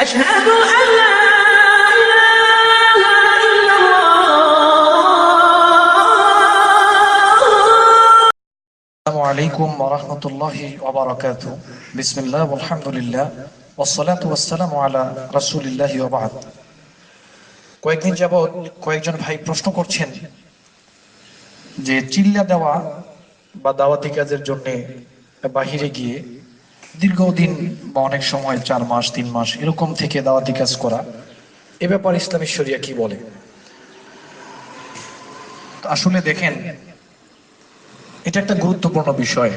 أشهد أن لا إله إلا الله. السلام عليكم ورحمة الله وبركاته. بسم الله والحمد لله والصلاة والسلام على رسول الله وبعد. কয়েকদিন যাবত কয়েকজন ভাই প্রশ্ন করছেন যে চিল্লা দেওয়া বা দাওয়াতি কাজের জন্য বাহিরে গিয়ে দীর্ঘদিন বা অনেক সময় 4 মাস 3 মাস এরকম থেকে দাওয়াতি কাজ করা, এ ব্যাপারে ইসলামী শরিয়া কি বলে। আসলে দেখেন, এটা একটা গুরুত্বপূর্ণ বিষয়।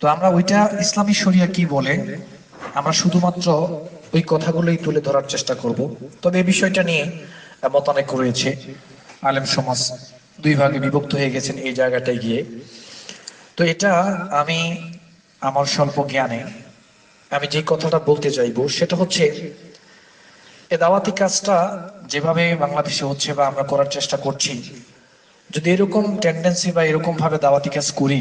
তো আমরা ওইটা ইসলামী শরিয়া কি বলে আমরা শুধুমাত্র ওই কথাগুলোই তুলে ধরার চেষ্টা করব। তবে এই বিষয়টা নিয়ে মতানৈক্য রয়েছে, আলেম সমাজ দুই ভাগে বিভক্ত হয়ে গেছেন এই জায়গাটায় গিয়ে। তো এটা আমি আমার স্বল্প জ্ঞানে আমি যে কথাটা বলতে চাইবো সেটা হচ্ছে, এই দাওয়াতি কাজটা যেভাবে বাংলাদেশে হচ্ছে বা আমরা করার চেষ্টা করছি, যদি এরকম টেন্ডেন্সি বা এরকম ভাবে দাওয়াতি কাজ করি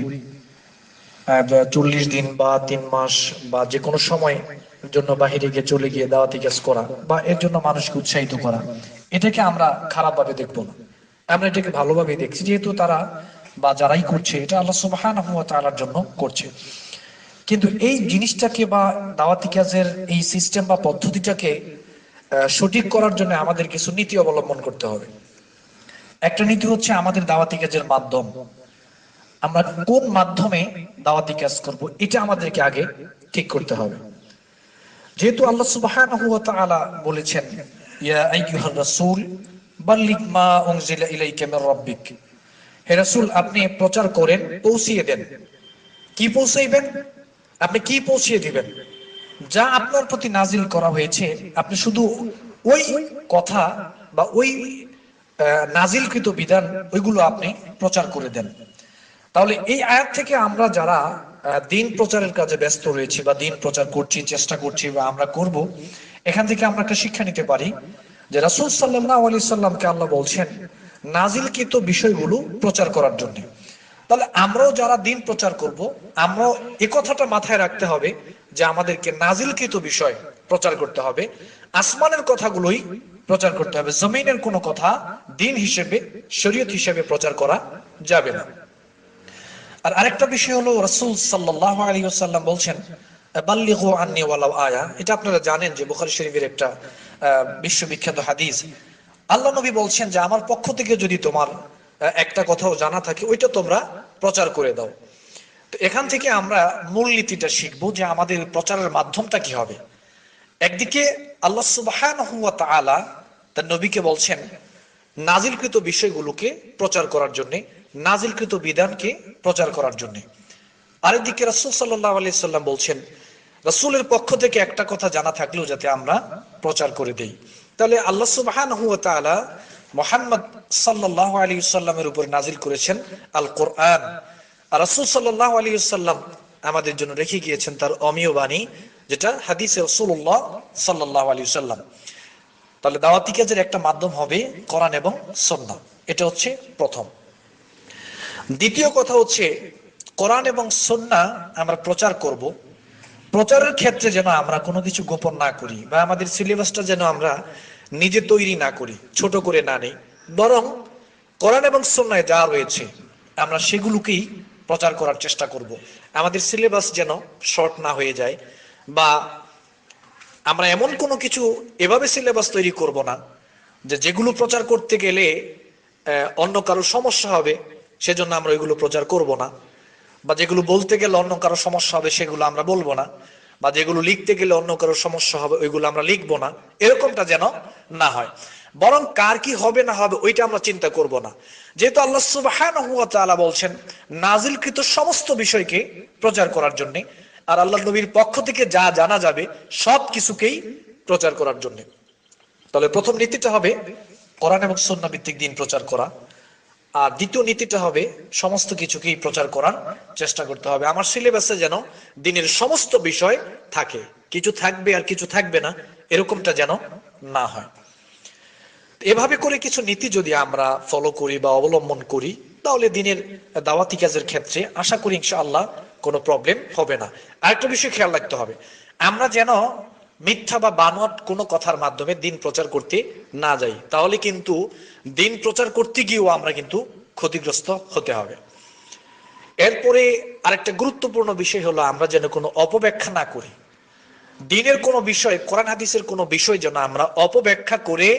40 দিন বা 3 মাস বা যে কোনো সময় জন্য বাহিরে গিয়ে চলে গিয়ে দাওয়াতি কাজ করা বা এর জন্য মানুষকে উৎসাহিত করা, এটাকে আমরা খারাপ ভাবে দেখবো না, আমরা এটাকে ভালোভাবে দেখছি। যেহেতু তারা বা যারাই করছে এটা আল্লাহ সুবহানাহু ওয়া তাআলার জন্য করছে। কিন্তু এই জিনিসটাকে বা দাওয়াতি কাজের এই সিস্টেম বা পদ্ধতিটাকে সঠিক করার জন্য আমাদের কিছু নীতি অবলম্বন করতে হবে। একটা নীতি হচ্ছে আমাদের দাওয়াতি কাজের মাধ্যম, আমরা কোন মাধ্যমে দাওয়াতি কাজ করব এটা আমাদেরকে আগে ঠিক করতে হবে। যেহেতু আল্লাহ সুবহানাহু ওয়া তাআলা বলেছেন, ইয়া আইয়ুহার রাসূল বাল্লিগ মা উনজিলা ইলাইকা মির রাব্বিক, হে রাসূল আপনি প্রচার করেন, পৌঁছিয়ে দেন। কি পৌঁছাইবেন? আপনি কি পৌঁছিয়ে দিবেন? যা আপনার প্রতি নাজিল করা হয়েছে আপনি শুধু ওই কথা বা ওই নাজিলকৃত বিধান ওইগুলো আপনি প্রচার করে দেন। তাহলে এই আয়াত থেকে আমরা যারা দিন প্রচারের কাজে ব্যস্ত রয়েছি বা দিন প্রচার করছি, চেষ্টা করছি বা আমরা করব, এখান থেকে আমরা একটা শিক্ষা নিতে পারি যে রাসূল সাল্লাল্লাহু আলাইহি সাল্লামকে আল্লাহ বলছেন নাজিলকৃত বিষয়গুলো প্রচার করার জন্য। তাহলে আমরাও যারা দিন প্রচার করব, আমরাও এই কথাটা মাথায় রাখতে হবে যে আমাদেরকে নাজিলকৃত বিষয় প্রচার করতে হবে, আসমানের কথাগুলোই প্রচার করতে হবে। জমিনের কোনো কথা দিন হিসেবে, শরীয়ত হিসেবে প্রচার করা যাবে না। আর আরেকটা বিষয় হলো, রাসূল সাল্লাল্লাহু আলাইহি ওয়াসাল্লাম বলছেন বাল্লিগু আন্নী ওয়ালাউ আয়া। এটা আপনারা জানেন যে বুখারী শরীফের একটা বিশ্ববিখ্যাত হাদিস। আল্লাহ নবী বলছেন যে আমার পক্ষ থেকে যদি তোমার একটা কথাও জানা থাকে ওইটা তোমরা প্রচার করে দাও। তো এখান থেকে আমরা মূলনীতিটা শিখবো যে আমাদের প্রচারের মাধ্যমটা কি হবে। একদিকে আল্লাহ সুবহানাহু ওয়া তাআলা তার নবীকে বলছেন নাজিলকৃত বিষয়গুলোকে প্রচার করার জন্য, নাজিলকৃত বিধানকে প্রচার করার জন্য। আরেকদিকে রাসূল সাল্লাল্লাহু আলাইহি সাল্লাম বলছেন রাসূলের পক্ষ থেকে একটা কথা জানা থাকলেও যাতে আমরা প্রচার করে দেই। তাহলে আল্লাহ সুবহানাহু ওয়া তাআলা মুহাম্মদ সাল্লাল্লাহু আলাইহি সাল্লামের উপর নাজিল করেছেন আল কোরআন, আর রাসূল সাল্লাল্লাহু আলাইহি সাল্লাম আমাদের জন্য রেখে গিয়েছেন তার অমীয় বাণী, যেটা হাদিসে রাসূলুল্লাহ সাল্লাল্লাহু আলাইহি সাল্লাম। তাহলে দাওয়াতি কাজের একটা মাধ্যম হবে কোরআন এবং সুন্নাহ, এটা হচ্ছে প্রথম। দ্বিতীয় কথা হচ্ছে, কোরআন এবং সুন্নাহ আমরা প্রচার করব, প্রচারের ক্ষেত্রে যেন আমরা কোনো কিছু গোপন না করি বা আমাদের সিলেবাসটা যেন আমরা নিজে তৈরি না করি, ছোট করে না নেই, বরং কোরআন এবং সুন্নাহে যা রয়েছে আমরা সেগুলোকেই প্রচার করার চেষ্টা করব। আমাদের সিলেবাস যেন শর্ট না হয়ে যায়, বা আমরা এমন কোনো কিছু এভাবে সিলেবাস তৈরি করব না যে যেগুলো প্রচার করতে গেলে অন্য কারো সমস্যা হবে সেজন্য আমরা ওইগুলো প্রচার করব না, বা যেগুলো বলতে গেলে অন্য কারো সমস্যা হবে সেগুলো আমরা বলবো না, বা যেগুলো লিখতে গেলে অন্য কারো সমস্যা হবে ওইগুলো আমরা লিখবো না, এরকমটা যেন না হয়। বরং কার কি হবে না হবে ওইটা আমরা চিন্তা করব না। যেহেতু আল্লাহ সুবহানাহু ওয়া তাআলা বলছেন নাজিলকৃত সমস্ত বিষয়কে প্রচার করার জন্য, আর আল্লাহ নবীর পক্ষ থেকে যা জানা যাবে সব কিছুকেই প্রচার করার জন্য। তাহলে প্রথম নীতিটা হবে কোরআন এবং সুন্নাহ ভিত্তিক দিন প্রচার করা, আর দ্বিতীয় নীতিটা হবে সমস্ত কিছুকেই প্রচার করার চেষ্টা করতে হবে। আমার সিলেবাসে যেন দিনের সমস্ত বিষয় থাকে, কিছু থাকবে আর কিছু থাকবে না, এরকমটা যেন না হয়। এভাবে করে কিছু নীতি যদি আমরা ফলো করি বা অবলম্বন করি, তাহলে দিনের দাওয়াতি কাজের ক্ষেত্রে আশা করি ইনশাআল্লাহ কোনো প্রবলেম হবে না। আরেকটা বিষয় খেয়াল রাখতে হবে, আমরা যেন মিথ্যা বা বানোয়াট কোনো কথার মাধ্যমে দিন প্রচার করতে না যাই, তাহলে কিন্তু দিন প্রচার করতে গিয়েও আমরা কিন্তু ক্ষতিগ্রস্ত হতে হবে। এরপরে আরেকটা গুরুত্বপূর্ণ বিষয় হলো আমরা যেন কোনো অপব্যাখ্যা না করি। দিনের কোনো বিষয়, কোরআন হাদিসের কোনো বিষয় যেন আমরা অপব্যাখ্যা করে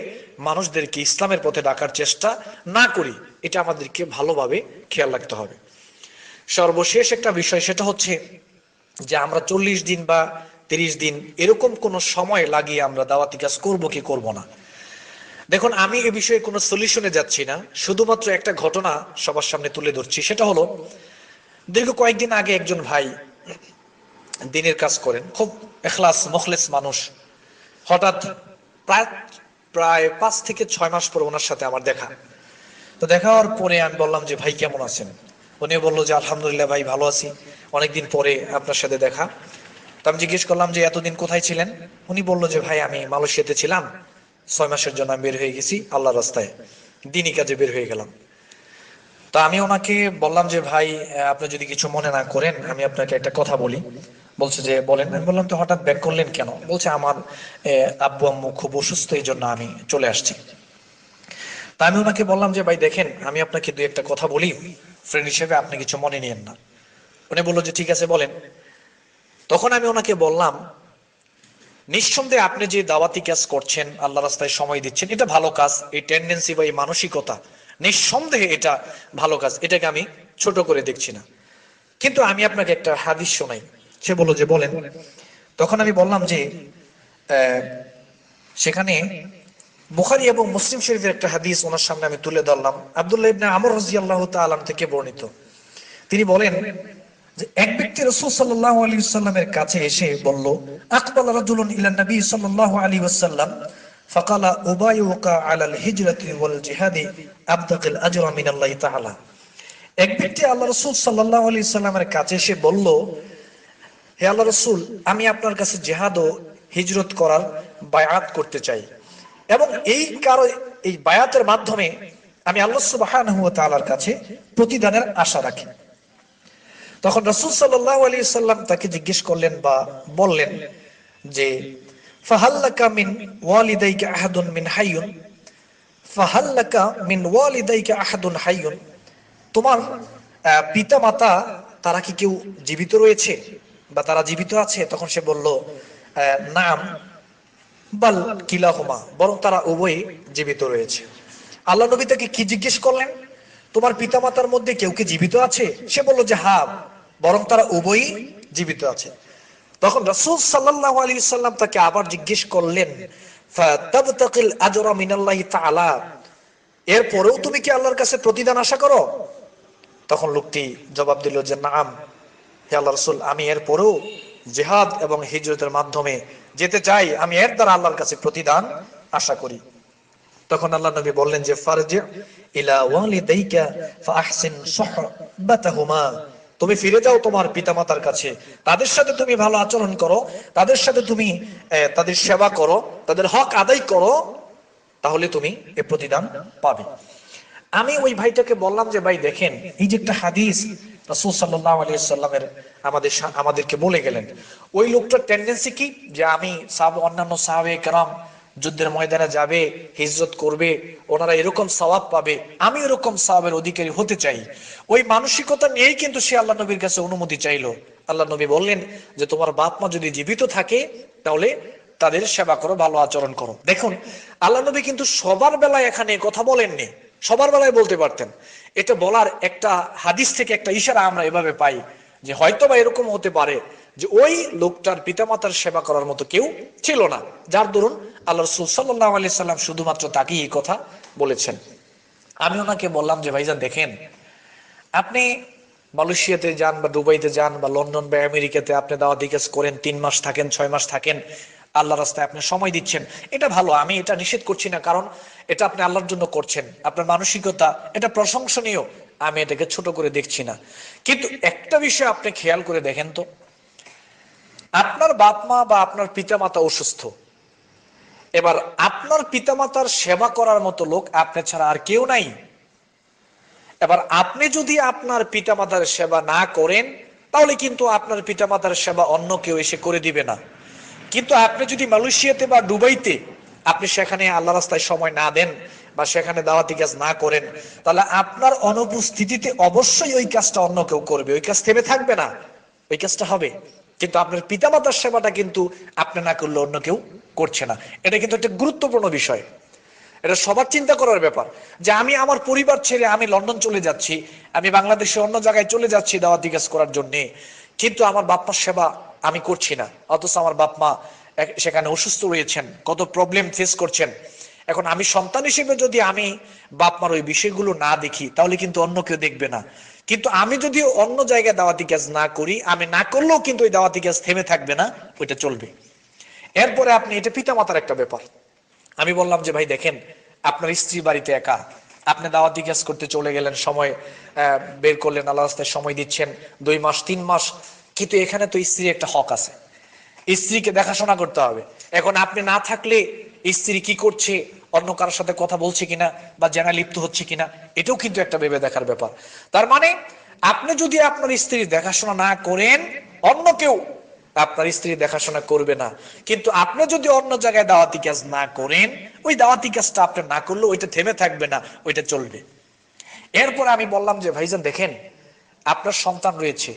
মানুষদেরকে ইসলামের পথে ডাকার চেষ্টা না করি, এটা আমাদেরকে ভালোভাবে খেয়াল রাখতে হবে। সর্বশেষ একটা বিষয়, সেটা হচ্ছে যে আমরা 40 দিন বা 30 দিন এরকম কোনো সময় লাগিয়ে আমরা দাওয়াতি কাজ করবো কি করব না। দেখুন, আমি এ বিষয়ে কোনো সলিউশনে যাচ্ছি না, শুধুমাত্র একটা ঘটনা সবার সামনে তুলে ধরছি। সেটা হলো, দীর্ঘ কয়েকদিন আগে একজন ভাই দিনের কাজ করেন, খুব এখলাস মুখলেস মানুষ, হঠাৎ প্রায় প্রায় 5 থেকে 6 মাস পর ওনার সাথে আমার দেখা। তো দেখা হওয়ার পরে আমি বললাম যে ভাই কেমন আছেন? উনি বললো যে আলহামদুলিল্লাহ ভাই ভালো আছি, অনেকদিন পরে আপনার সাথে দেখা। তো আমি জিজ্ঞেস করলাম যে এতদিন কোথায় ছিলেন? উনি বললো যে ভাই আমি মালয়েশিয়াতে ছিলাম, 6 মাসের জন্য আমি বের হয়ে গেছি আল্লাহর রাস্তায়, দিনই কাজে বের হয়ে গেলাম। তো আমি ওনাকে বললাম যে ভাই আপনি যদি কিছু মনে না করেন আমি আপনাকে একটা কথা বলি। বলছে যে বলেন। আমি বললাম তো হঠাৎ ব্যাক করলেন কেন? বলছে আমার আব্বু আম্মু খুব অসুস্থ, এই জন্য আমি চলে আসছি। তা আমি ওনাকে বললাম যে ভাই দেখেন, আমি আপনাকে দুই একটা কথা বলি, ফ্রেন্ড হিসেবে আপনি কিছু মনে নিয়েন না। উনি বললো যে ঠিক আছে বলেন। তখন আমি ওনাকে বললাম, নিঃসন্দেহে আপনি যে দাওয়াতি কাজ করছেন, আল্লাহ রাস্তায় সময় দিচ্ছেন, এটা ভালো কাজ। এই টেন্ডেন্সি বা এই মানসিকতা, নিঃসন্দেহে এটা ভালো কাজ, এটাকে আমি ছোট করে দেখছি না। কিন্তু আমি আপনাকে একটা হাদিস শোনাই। সে বললো যে বলেন। তখন আমি বললাম যে সেখানে বুখারী এবং মুসলিম শরীফের একটা হাদিস ওনার সামনে আমি তুলে ধরলাম। আব্দুল্লাহ ইবনে আমর রাদিয়াল্লাহু তাআলা থেকে বর্ণিত। তিনি বলেন যে এক ব্যক্তি রাসূল সাল্লাল্লাহু আলাইহি ওয়াসাল্লামের কাছে এসে বলল, আকবালা রাজুলুন ইলা নবী সাল্লাল্লাহু আলাইহি ওয়াসাল্লাম ফাকালা উবাইউকা আলাল হিজরাতি ওয়াল জিহাদি আবতাকিল আজরা মিনাল্লাহি তাআলা। এক ব্যক্তি আল্লাহ রাসূল সাল্লাল্লাহু আলাইহি ওয়াসাল্লামের কাছে এসে বলল, হে আল্লাহ রাসূল, আমি আপনার কাছে জিহাদ ও হিজরত করার বায়াত করতে চাই, এবং এই বায়াতের মাধ্যমে আমি আল্লাহ সুবহানাহু ওয়া তাআলার কাছে প্রতিদানের আশা রাখি। তখন রাসূল সাল্লাল্লাহু আলাইহি সাল্লাম তাকে জিজ্ঞেস করলেন বা বললেন যে ফাহাল্লাকা মিন ওয়ালিদাইকা আহাদুন মিন হাইয়ুন, ফাহাল্লাকা মিন ওয়ালিদাইকা আহাদুন হাইয়ুন, তোমার পিতা মাতা তারা কি কেউ জীবিত রয়েছে বা তারা জীবিত আছে? তখন সে বলল নাম বাল কিলাহুমা, বরং তারা উভয়ই জীবিত রয়েছে। আল্লাহ নবী তাকে কি জিজ্ঞেস করলেন? তোমার পিতামাতার মধ্যে কেউ কি জীবিত আছে? সে বলল যে হ্যাঁ, বরং তারা উভয়ই জীবিত আছে। তখন রাসূল সাল্লাল্লাহু আলাইহি সাল্লাম তাকে আবার জিজ্ঞেস করলেন, ফাতাবতাকিল আজরা মিনাল্লাহি তাআলা, এরপরেও তুমি কি আল্লাহর কাছে প্রতিদান আশা করো? তখন লোকটি জবাব দিল যে নাম, হে আল্লাহ রাসূল, আমি এরপরেও জিহাদ এবং হিজরতের মাধ্যমে যেতে চাই, আমি এর দ্বারা আল্লাহর কাছে প্রতিদান আশা করি। তখন আল্লাহ নবী বললেন যে ফারজি ইলা ওয়ালিদাইকা ফাআহসিন সুহবাতাহুমা, তুমি ফিরে যাও তোমার পিতামাতার কাছে, তাদের সাথে তুমি ভালো আচরণ করো, তাদের সাথে তুমি তাদের সেবা করো, তাদের হক আদায় করো, তাহলে তুমি এ প্রতিদান পাবে। আমি ওই ভাইটাকে বললাম যে ভাই দেখেন, এই যে একটা হাদিস রাসূল সাল্লাল্লাহু আলাইহি ওয়াসাল্লামের আমাদেরকে বলে গেলেন, ওই লোকটার টেন্ডেন্সি কি যে আমি অন্যান্য সাহাবে কেরাম যুদ্ধের ময়দানে যাবে, হিজরত করবে, ওনারা এরকম সওয়াব পাবে, আমি এরকম সওয়াবের অধিকারী হতে চাই। ওই মানসিকতা নিয়েই কিন্তু সে আল্লাহ নবীর কাছে অনুমতি চাইলো। আল্লাহ নবী বললেন যে তোমার বাপ মা যদি জীবিত থাকে তাহলে তাদের সেবা করো, ভালো আচরণ করো। দেখুন, আল্লাহ নবী কিন্তু সবার বেলায় এখানে কথা বলেননি, সবার বেলায় বলতে পারতেন। এটা বলার একটা হাদিস থেকে একটা ইশারা আমরা এভাবে পাই যে হয়তো বা এরকম হতে পারে যে ওই লোকটার পিতামাতার সেবা করার মতো কেউ ছিল না, যার দরুন আল্লাহ রাসূল সাল্লাল্লাহু আলাইহি সাল্লাম শুধুমাত্র তাকেই এই কথা বলেছেন। আমি ওনাকে বললাম যে ভাইজান দেখেন, আপনি মালয়েশিয়াতে যান বা দুবাইতে যান বা লন্ডন বা আমেরিকাতে আপনি দাওয়াতি কাজ করেন, 3 মাস থাকেন, 6 মাস থাকেন, আল্লাহ রাস্তায় আপনি সময় দিচ্ছেন, এটা ভালো, আমি এটা নিষেধ করছি না, কারণ এটা আপনি আল্লাহর জন্য করছেন, আপনার মানসিকতা এটা প্রশংসনীয়, আমি এটাকে ছোট করে দেখছি না। কিন্তু একটা বিষয় আপনি খেয়াল করে দেখেন তো, আপনার বাপ মা বা আপনার পিতামাতা অসুস্থ, এবার আপনার পিতামাতার সেবা করার মতো লোক আপনি ছাড়া আর কেউ নাই। এবার আপনি যদি আপনার পিতামাতার সেবা না করেন তাহলে কিন্তু আপনার পিতামাতার সেবা অন্য কেউ এসে করে দিবে না। কিন্তু আপনি যদি মালয়েশিয়াতে বা দুবাইতে আপনি সেখানে আল্লাহ রাস্তায় সময় না দেন বা সেখানে দাওয়াতি কাজ না করেন, তাহলে আপনার অনুপস্থিতিতে অবশ্যই ওই কাজটা অন্য কেউ করবে, ওই কাজ থেমে থাকবে না, ওই কাজটা হবে। কিন্তু আপনার পিতামাতার সেবাটা কিন্তু আপনি না করলে অন্য কেউ করছে না। এটা কিন্তু একটা গুরুত্বপূর্ণ বিষয়, এটা সবার চিন্তা করার ব্যাপার। যে আমি আমার পরিবার ছেড়ে আমি লন্ডন চলে যাচ্ছি, আমি বাংলাদেশে অন্য জায়গায় চলে যাচ্ছি দাওয়াতি কাজ করার জন্য, কিন্তু আমার বাপ্পার সেবা আমি করছি না, অথচ আমার বাপ মা সেখানে অসুস্থ রয়েছেন, কত প্রবলেম ফেস করছেন। এখন আমি সন্তান হিসেবে যদি আমি বাপ মার ওই বিষয়গুলো না দেখি, তাহলে কিন্তু অন্য কেউ দেখবে না। কিন্তু আমি যদি অন্য জায়গায় দাওয়াতি কাজ না করি, আমি না করলেও কিন্তু ওই দাওয়াতি কাজ থেমে থাকবে না, ওইটা চলবে। এরপরে আপনি, এটা পিতা মাতার একটা ব্যাপার। আমি বললাম যে ভাই দেখেন, আপনার স্ত্রী বাড়িতে একা, আপনি দাওয়াতি কাজ করতে চলে গেলেন, সময় বের করলেন, আল্লাহ রাস্তায় সময় দিচ্ছেন 2 মাস 3 মাস, কিন্তু এখানে তো স্ত্রীর একটা হক আছে, স্ত্রীকে দেখাশোনা করতে হবে। এখন আপনি না থাকলে স্ত্রী কি করছে, অন্য কারোর সাথে কথা বলছে কিনা বা জেনা লিপ্ত হচ্ছে কিনা, এটাও কিন্তু একটা ভেবে দেখার ব্যাপার। তার মানে আপনি যদি আপনার স্ত্রীর দেখাশোনা না করেন, অন্য কেউ আপনার স্ত্রী দেখাশোনা করবে না। কিন্তু আপনি যদি অন্য জায়গায় দাওয়াতি কাজ না করেন, ওই দাওয়াতি কাজটা আপনি না করলে ওইটা থেমে থাকবে না, ওইটা চলবে। এরপর আমি বললাম যে ভাইজান দেখেন, আপনার সন্তান রয়েছে,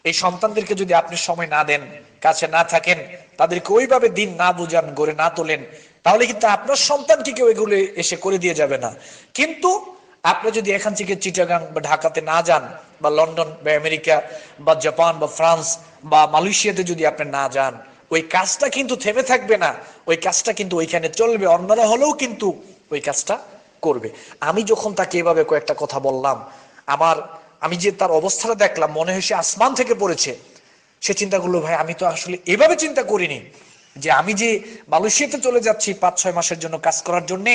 এই সন্তানদেরকে যদি আপনি সময় না দেন, কাছে না থাকেন, তাদেরকে ওইভাবে দিন না বুঝান, গড়ে না তোলেন, তাহলে কিন্তু আপনার সন্তানকে কেউ এগুলো এসে করে দিয়ে যাবে না। কিন্তু আপনি যদি এখান থেকে চিটাগাং বা ঢাকাতে না যান, বা লন্ডন বা আমেরিকা বা জাপান বা ফ্রান্স বা মালয়েশিয়াতে যদি আপনি না যান, ওই কাজটা কিন্তু থেমে থাকবে না, ওই কাজটা কিন্তু ওইখানে চলবে, অন্যরা হলেও কিন্তু ওই কাজটা করবে। আমি যখন তাকে এভাবে কয়েকটা কথা বললাম, আমি যে তার অবস্থাটা দেখলাম, মনে হয় সে আসমান থেকে পড়েছে। সে চিন্তা করলো, ভাই আমি তো আসলে এভাবে চিন্তা করিনি যে আমি যে মালয়েশিয়াতে চলে যাচ্ছি 5-6 মাসের জন্য কাজ করার জন্য,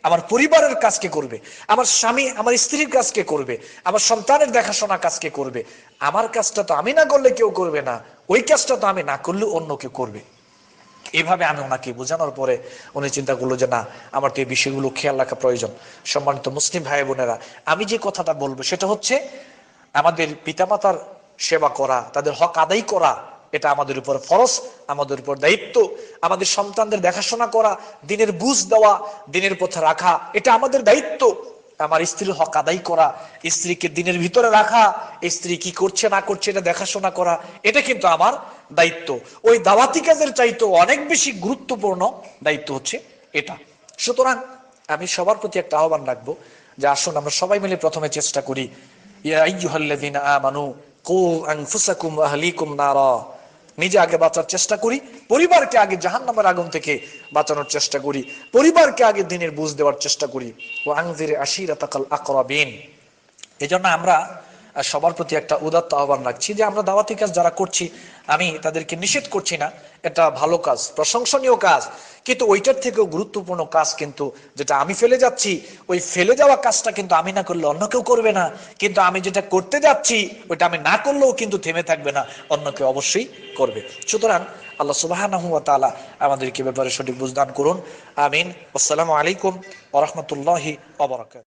আমার পরিবারের কাজ কে করবে, আমার স্বামী আমার স্ত্রীর কাজ কে করবে, আমার সন্তানের দেখাশোনা কাজ কে করবে, আমার কাজটা তো আমি না করলে কেউ করবে না, ওই কাজটা তো আমি না করলে অন্য কেউ করবে। এভাবে আমি ওনাকে বোঝানোর পরে উনি চিন্তা করলো যে না, আমার তো এই বিষয়গুলো খেয়াল রাখা প্রয়োজন। সম্মানিত মুসলিম ভাই বোনেরা, আমি যে কথাটা বলবো সেটা হচ্ছে, আমাদের পিতামাতার সেবা করা, তাদের হক আদায় করা, এটা আমাদের উপর ফরজ, আমাদের উপর দায়িত্ব। আমাদের সন্তানদের দেখাশোনা করা, দিনের বুঝ দেওয়া, দিনের পথে রাখা, এটা আমাদের দায়িত্ব। আমার স্ত্রীর হক আদায় করা, স্ত্রীকে দিনের ভিতরে রাখা, স্ত্রী কি করছে না করছে এটা দেখাশোনা করা, এটা কিন্তু আমার দায়িত্ব। ওই দাওয়াতি কাজের চাইতেও অনেক বেশি গুরুত্বপূর্ণ দায়িত্ব হচ্ছে এটা। সুতরাং আমি সবার প্রতি একটা আহ্বান রাখবো যে আসুন আমরা সবাই মিলে প্রথমে চেষ্টা করি, ইয়া আইয়ুহাল্লাযীনা আমানু কু আনফুসাকুম ওয়া আহলিকুম নারা, নিজে আগে বাঁচার চেষ্টা করি, পরিবারকে আগে জাহান্নামের আগুন থেকে বাঁচানোর চেষ্টা করি, পরিবারকে আগে দিনের বুঝ দেওয়ার চেষ্টা করি, ও আনজির আশিরাতাকাল আকরাবিন। এজন্য আমরা সবার প্রতি একটা উদাত্ত আহ্বান রাখছি যে আমরা দাওয়াতি কাজ যারা করছি, আমি তাদেরকে নিষেধ করছি না, এটা ভালো কাজ, প্রশংসনীয় কাজ, কিন্তু ওইটার থেকেও গুরুত্বপূর্ণ কাজ কিন্তু যেটা আমি ফেলে যাচ্ছি, ওই ফেলে যাওয়া কাজটা কিন্তু আমি না করলে অন্য কেউ করবে না, কিন্তু আমি যেটা করতে যাচ্ছি ওইটা আমি না করলেও কিন্তু থেমে থাকবে না, অন্য কেউ অবশ্যই করবে। সুতরাং আল্লাহ সুবহানাহু ওয়া তাআলা আমাদেরকে ব্যাপারে সঠিক বুঝদান করুন। আমিন। আসসালামু আলাইকুম ওয়া রাহমাতুল্লাহি ওয়া বারাকাতুহু।